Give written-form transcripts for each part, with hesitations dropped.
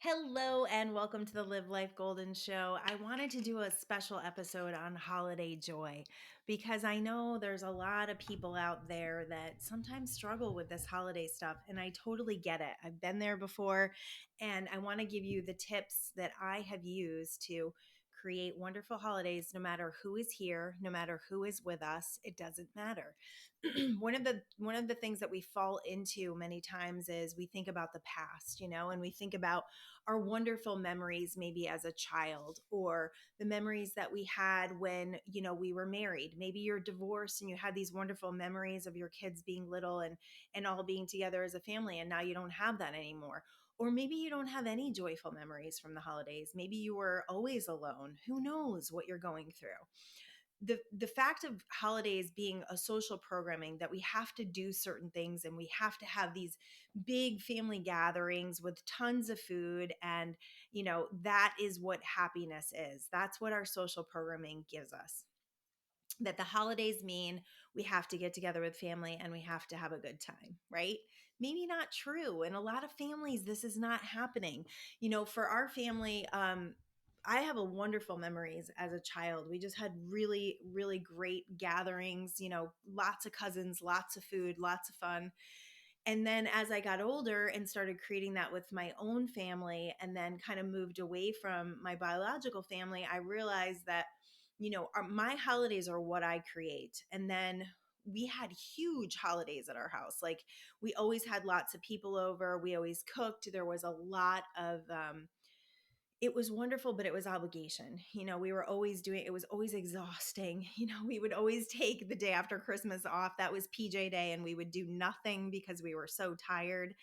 Hello and welcome to the Live Life Golden Show. I wanted to do a special episode on holiday joy because I know there's a lot of people out there that sometimes struggle with this holiday stuff, and I totally get it. I've been there before, and I want to give you the tips that I have used to create wonderful holidays no matter who is here, no matter who is with us. It doesn't matter. One of the things that we fall into many times is we think about the past, and we think about our wonderful memories maybe as a child, or the memories that we had when we were married. Maybe you're divorced and you had these wonderful memories of your kids being little and all being together as a family, and now you don't have that anymore. Or maybe you don't have any joyful memories from the holidays. Maybe you were always alone. Who knows what you're going through? The fact of holidays being a social programming, that we have to do certain things and we have to have these big family gatherings with tons of food, and that is what happiness is. That's what our social programming gives us, that the holidays mean we have to get together with family and we have to have a good time, right? Maybe not true. In a lot of families, this is not happening. For our family, I have a wonderful memories as a child. We just had really, really great gatherings, lots of cousins, lots of food, lots of fun. And then as I got older and started creating that with my own family, and then kind of moved away from my biological family, I realized that, my holidays are what I create. And then we had huge holidays at our house. Like, we always had lots of people over. We always cooked. There was a lot of, it was wonderful, but it was obligation. We were always doing, it was always exhausting. We would always take the day after Christmas off. That was PJ day, and we would do nothing because we were so tired.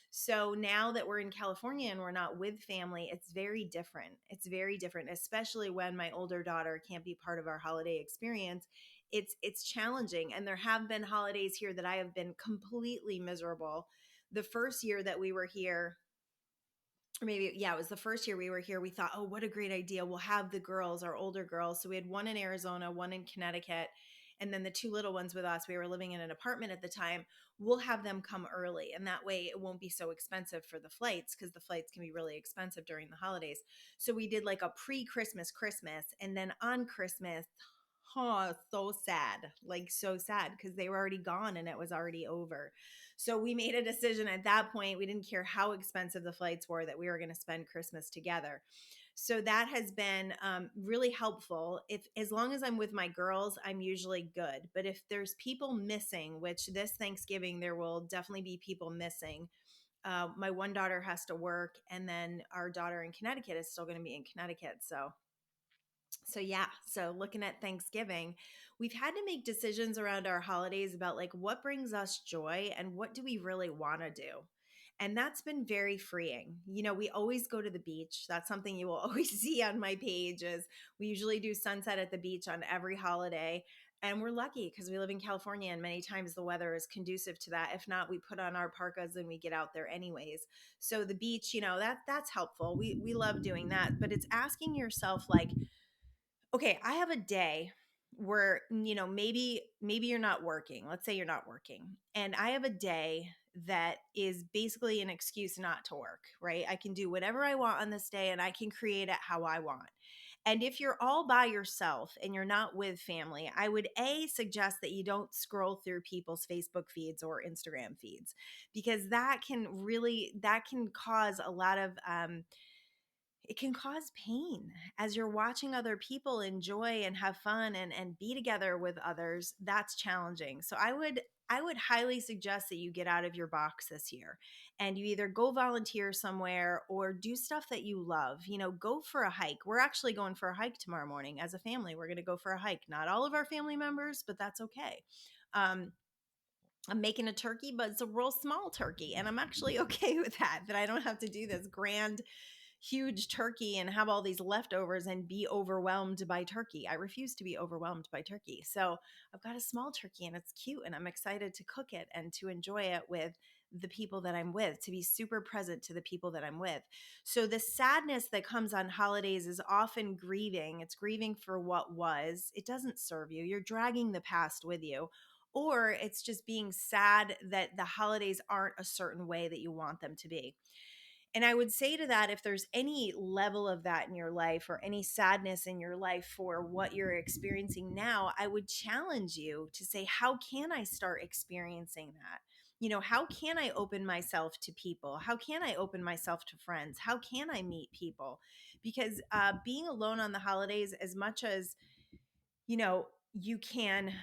So now that we're in California and we're not with family, it's very different. It's very different, especially when my older daughter can't be part of our holiday experience. It's challenging. And there have been holidays here that I have been completely miserable. The first year that we were here, or maybe, yeah, it was the first year we were here, we thought, oh, what a great idea. We'll have the girls, our older girls. So we had one in Arizona, one in Connecticut, and then the two little ones with us. We were living in an apartment at the time. We'll have them come early, and that way it won't be so expensive for the flights, because the flights can be really expensive during the holidays. So we did like a pre-Christmas Christmas, and then on Christmas, oh, so sad, like so sad, because they were already gone and it was already over. So we made a decision at that point. We didn't care how expensive the flights were, that we were going to spend Christmas together. So that has been really helpful. If, as long as I'm with my girls, I'm usually good. But if there's people missing, which this Thanksgiving there will definitely be people missing. My one daughter has to work, and then our daughter in Connecticut is still going to be in Connecticut. So yeah, so looking at Thanksgiving, we've had to make decisions around our holidays about like what brings us joy and what do we really want to do. And that's been very freeing. We always go to the beach. That's something you will always see on my page, is we usually do sunset at the beach on every holiday. And we're lucky because we live in California, and many times the weather is conducive to that. If not, we put on our parkas and we get out there anyways. So the beach, that's helpful. We love doing that, but it's asking yourself like, okay, I have a day where, maybe you're not working. Let's say you're not working. And I have a day that is basically an excuse not to work, right? I can do whatever I want on this day and I can create it how I want. And if you're all by yourself and you're not with family, I would suggest that you don't scroll through people's Facebook feeds or Instagram feeds, because that can cause a lot of it can cause pain as you're watching other people enjoy and have fun and be together with others. That's challenging. So I would highly suggest that you get out of your box this year, and you either go volunteer somewhere or do stuff that you love. Go for a hike. We're actually going for a hike tomorrow morning as a family. We're going to go for a hike. Not all of our family members, but that's okay. I'm making a turkey, but it's a real small turkey, and I'm actually okay with that I don't have to do this grand huge turkey and have all these leftovers and be overwhelmed by turkey. I refuse to be overwhelmed by turkey. So I've got a small turkey and it's cute, and I'm excited to cook it and to enjoy it with the people that I'm with, to be super present to the people that I'm with. So the sadness that comes on holidays is often grieving. It's grieving for what was. It doesn't serve you. You're dragging the past with you. Or it's just being sad that the holidays aren't a certain way that you want them to be. And I would say to that, if there's any level of that in your life or any sadness in your life for what you're experiencing now, I would challenge you to say, how can I start experiencing that? How can I open myself to people? How can I open myself to friends? How can I meet people? Because being alone on the holidays, as much as you can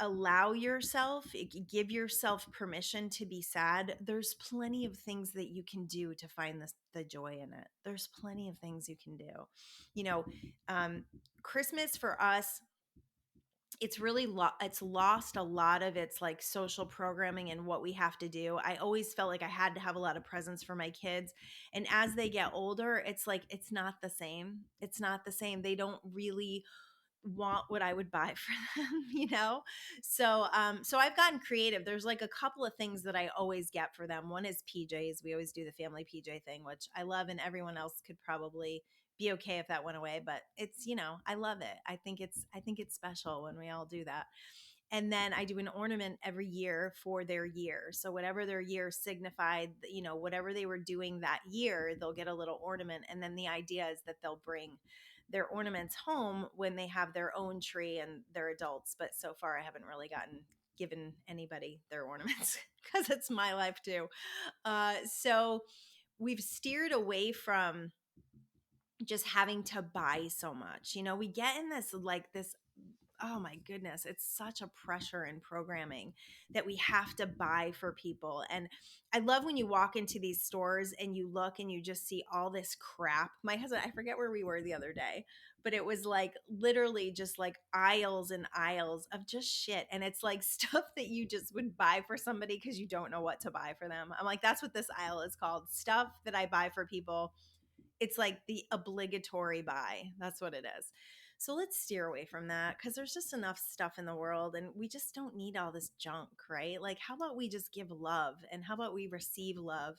allow yourself, give yourself permission to be sad, there's plenty of things that you can do to find the joy in it. There's plenty of things you can do. you know um, Christmas for us, it's really it's lost a lot of its like social programming and what we have to do. I always felt like I had to have a lot of presents for my kids, and as they get older, it's like it's not the same. It's not the same. They don't really want what I would buy for them. So I've gotten creative. There's like a couple of things that I always get for them. One is PJs. We always do the family PJ thing, which I love, and everyone else could probably be okay if that went away, but it's, I love it. I think it's special when we all do that. And then I do an ornament every year for their year. So whatever their year signified, whatever they were doing that year, they'll get a little ornament. And then the idea is that they'll bring their ornaments home when they have their own tree and they're adults. But so far, I haven't really given anybody their ornaments because it's my life too. So we've steered away from just having to buy so much. We get in this, oh my goodness, it's such a pressure in programming that we have to buy for people. And I love when you walk into these stores and you look and you just see all this crap. My husband, I forget where we were the other day, but it was like literally just like aisles and aisles of just shit. And it's like stuff that you just would buy for somebody because you don't know what to buy for them. I'm like, that's what this aisle is called. Stuff that I buy for people. It's like the obligatory buy. That's what it is. So let's steer away from that because there's just enough stuff in the world and we just don't need all this junk, right? Like, how about we just give love and how about we receive love?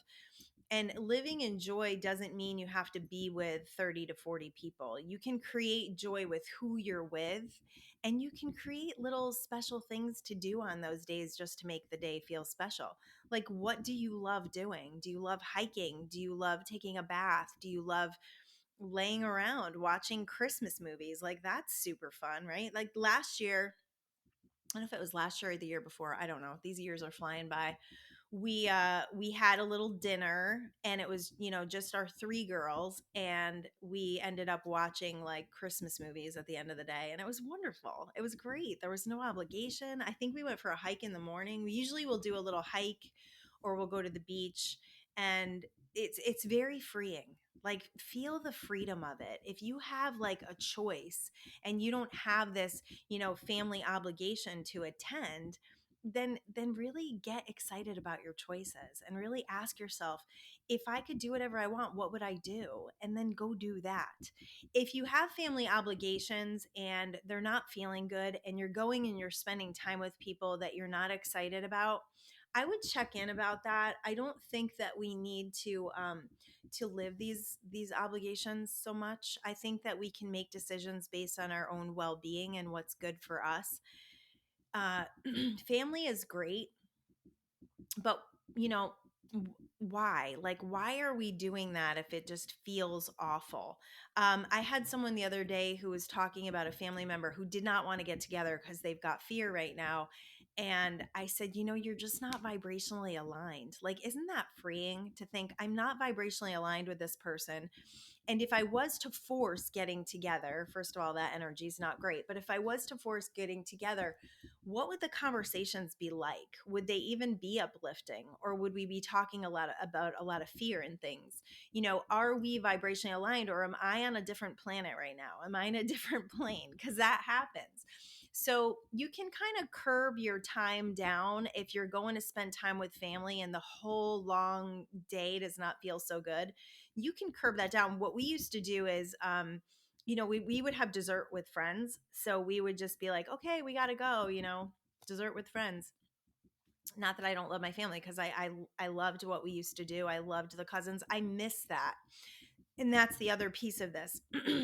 And living in joy doesn't mean you have to be with 30 to 40 people. You can create joy with who you're with, and you can create little special things to do on those days just to make the day feel special. Like, what do you love doing? Do you love hiking? Do you love taking a bath? Do you love laying around watching Christmas movies? Like, that's super fun, right? Like last year, I don't know if it was last year or the year before. I don't know. These years are flying by. We had a little dinner and it was, just our three girls, and we ended up watching like Christmas movies at the end of the day, and it was wonderful. It was great. There was no obligation. I think we went for a hike in the morning. We usually will do a little hike or we'll go to the beach, and it's very freeing. Like, feel the freedom of it. If you have like a choice and you don't have this, family obligation to attend, then really get excited about your choices and really ask yourself, if I could do whatever I want, what would I do? And then go do that. If you have family obligations and they're not feeling good and you're going and you're spending time with people that you're not excited about, I would check in about that. I don't think that we need to live these obligations so much. I think that we can make decisions based on our own well-being and what's good for us. uh, Family is great, but you know why? Like, why are we doing that if it just feels awful? I had someone the other day who was talking about a family member who did not want to get together because they've got fear right now. And I said, you're just not vibrationally aligned. Like, isn't that freeing to think I'm not vibrationally aligned with this person? And if I was to force getting together, first of all, that energy is not great. But if I was to force getting together, what would the conversations be like? Would they even be uplifting, or would we be talking about a lot of fear and things? Are we vibrationally aligned, or am I on a different planet right now? Am I in a different plane? Because that happens. So you can kind of curb your time down if you're going to spend time with family and the whole long day does not feel so good. You can curb that down. What we used to do is, we would have dessert with friends. So we would just be like, okay, we got to go, dessert with friends. Not that I don't love my family, because I loved what we used to do. I loved the cousins. I miss that. And that's the other piece of this.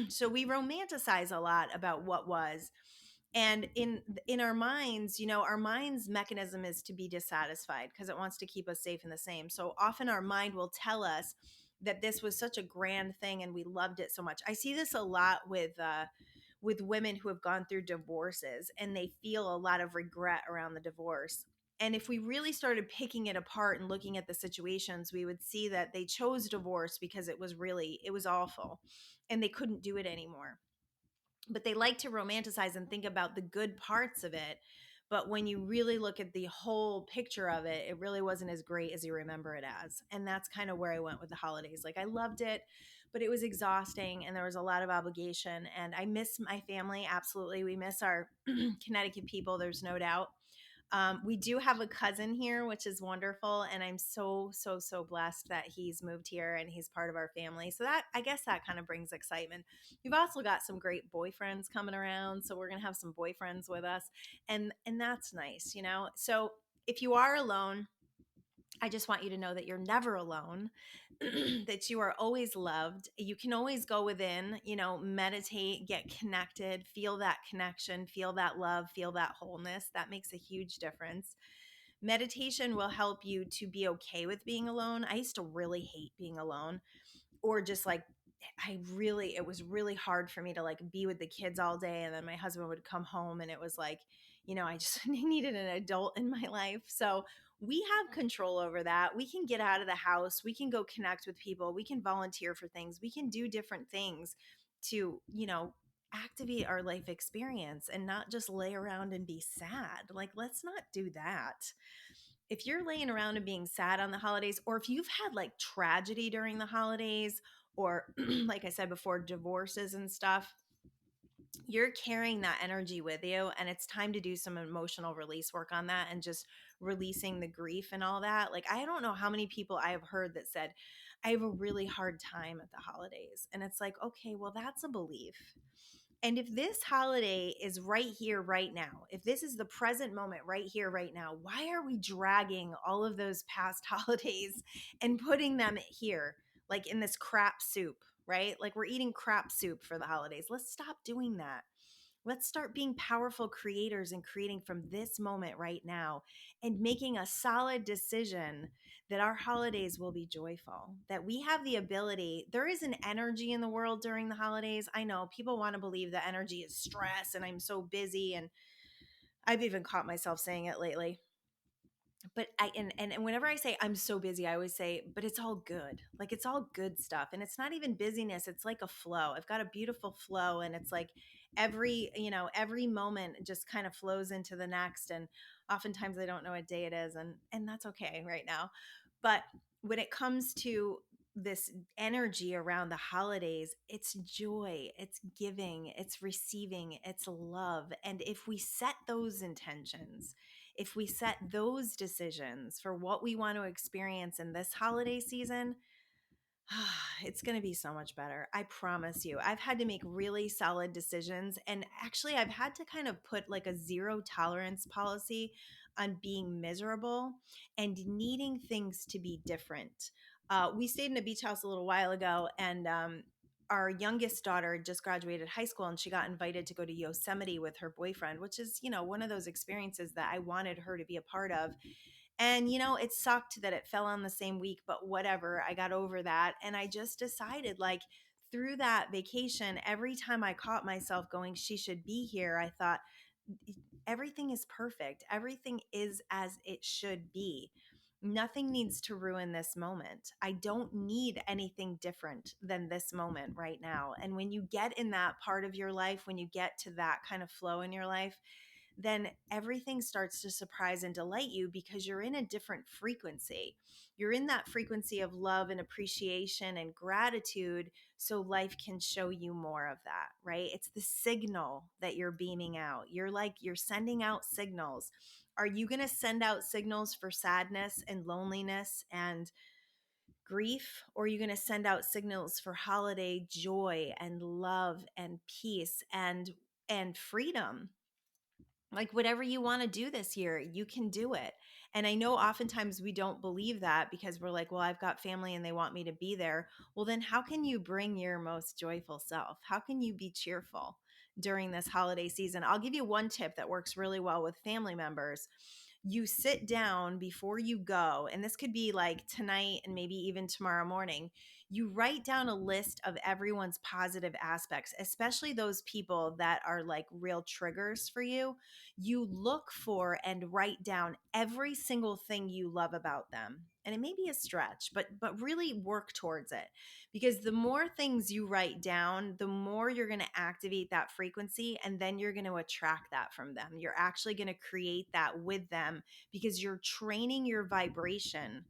So we romanticize a lot about what was. And in our minds, our mind's mechanism is to be dissatisfied because it wants to keep us safe and the same. So often our mind will tell us that this was such a grand thing and we loved it so much. I see this a lot with women who have gone through divorces and they feel a lot of regret around the divorce. And if we really started picking it apart and looking at the situations, we would see that they chose divorce because it was awful and they couldn't do it anymore. But they like to romanticize and think about the good parts of it. But when you really look at the whole picture of it, it really wasn't as great as you remember it as. And that's kind of where I went with the holidays. Like I loved it, but it was exhausting and there was a lot of obligation. And I miss my family. Absolutely. We miss our Connecticut people. There's no doubt. We do have a cousin here, which is wonderful. And I'm so, so, so blessed that he's moved here and he's part of our family. So that, I guess that kind of brings excitement. We've also got some great boyfriends coming around. So we're going to have some boyfriends with us. And that's nice, you know? So if you are alone, I just want you to know that you're never alone, that you are always loved. You can always go within, you know, meditate, get connected, feel that connection, feel that love, feel that wholeness. That makes a huge difference. Meditation will help you to be okay with being alone. I used to really hate being alone, or just like it was really hard for me to like be with the kids all day, and then my husband would come home and it was like, you know, I just needed an adult in my life. So we have control over that. We can get out of the house, we can go connect with people, we can volunteer for things, we can do different things to, you know, activate our life experience and not just lay around and be sad. Like, let's not do that. If you're laying around and being sad on the holidays, or if you've had like tragedy during the holidays, or like I said before, divorces and stuff, you're carrying that energy with you. And it's time to do some emotional release work on that and just releasing the grief and all that. Like, I don't know how many people I have heard that said, I have a really hard time at the holidays. And it's like, okay, well, that's a belief. And if this holiday is right here, right now, if this is the present moment right here, right now, why are we dragging all of those past holidays and putting them here, like in this crap soup, right? Like we're eating crap soup for the holidays. Let's stop doing that. Let's start being powerful creators and creating from this moment right now and making a solid decision that our holidays will be joyful, that we have the ability. There is an energy in the world during the holidays. I know people want to believe the energy is stress and I'm so busy. And I've even caught myself saying it lately. But and whenever I say I'm so busy, I always say, but it's all good. Like it's all good stuff. And it's not even busyness. It's like a flow. I've got a beautiful flow. And it's like every moment just kind of flows into the next. And oftentimes I don't know what day it is. And that's okay right now. But when it comes to this energy around the holidays, it's joy, it's giving, it's receiving, it's love. And if we set those intentions, if we set those decisions for what we want to experience in this holiday season, it's going to be so much better. I promise you. I've had to make really solid decisions. And actually, I've had to kind of put like a zero tolerance policy on being miserable and needing things to be different. We stayed in a beach house a little while ago, and our youngest daughter just graduated high school and she got invited to go to Yosemite with her boyfriend, which is, you know, one of those experiences that I wanted her to be a part of. And, you know, it sucked that it fell on the same week, but whatever. I got over that. And I just decided, like, through that vacation, every time I caught myself going, she should be here, I thought, everything is perfect. Everything is as it should be. Nothing needs to ruin this moment. I don't need anything different than this moment right now. And when you get in that part of your life, when you get to that kind of flow in your life, then everything starts to surprise and delight you because you're in a different frequency. You're in that frequency of love and appreciation and gratitude. So life can show you more of that, right? It's the signal that you're beaming out. You're sending out signals. Are you going to send out signals for sadness and loneliness and grief, or are you going to send out signals for holiday joy and love and peace and freedom? Like whatever you want to do this year, you can do it. And I know oftentimes we don't believe that because we're like, well, I've got family and they want me to be there. Well, then how can you bring your most joyful self? How can you be cheerful during this holiday season? I'll give you one tip that works really well with family members. You sit down before you go, and this could be like tonight and maybe even tomorrow morning. you write down a list of everyone's positive aspects, especially those people that are like real triggers for you. You look for and write down every single thing you love about them. And it may be a stretch, but really work towards it. Because the more things you write down, the more you're going to activate that frequency, and then you're going to attract that from them. You're actually going to create that with them because you're training your vibration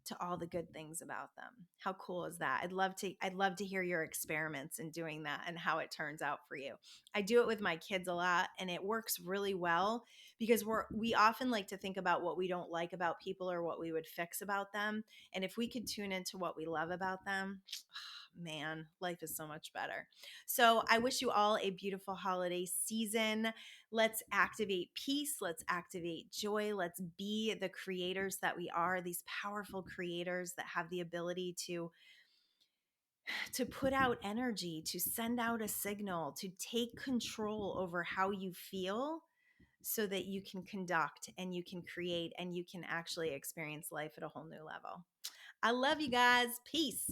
to all the good things about them. How cool is that? I'd love to hear your experiments in doing that and how it turns out for you. I do it with my kids a lot, and it works really well because we often like to think about what we don't like about people or what we would fix about them. And if we could tune into what we love about them, man, life is so much better. So I wish you all a beautiful holiday season. Let's activate peace. Let's activate joy. Let's be the creators that we are, these powerful creators that have the ability to put out energy, to send out a signal, to take control over how you feel so that you can conduct and you can create and you can actually experience life at a whole new level. I love you guys. Peace.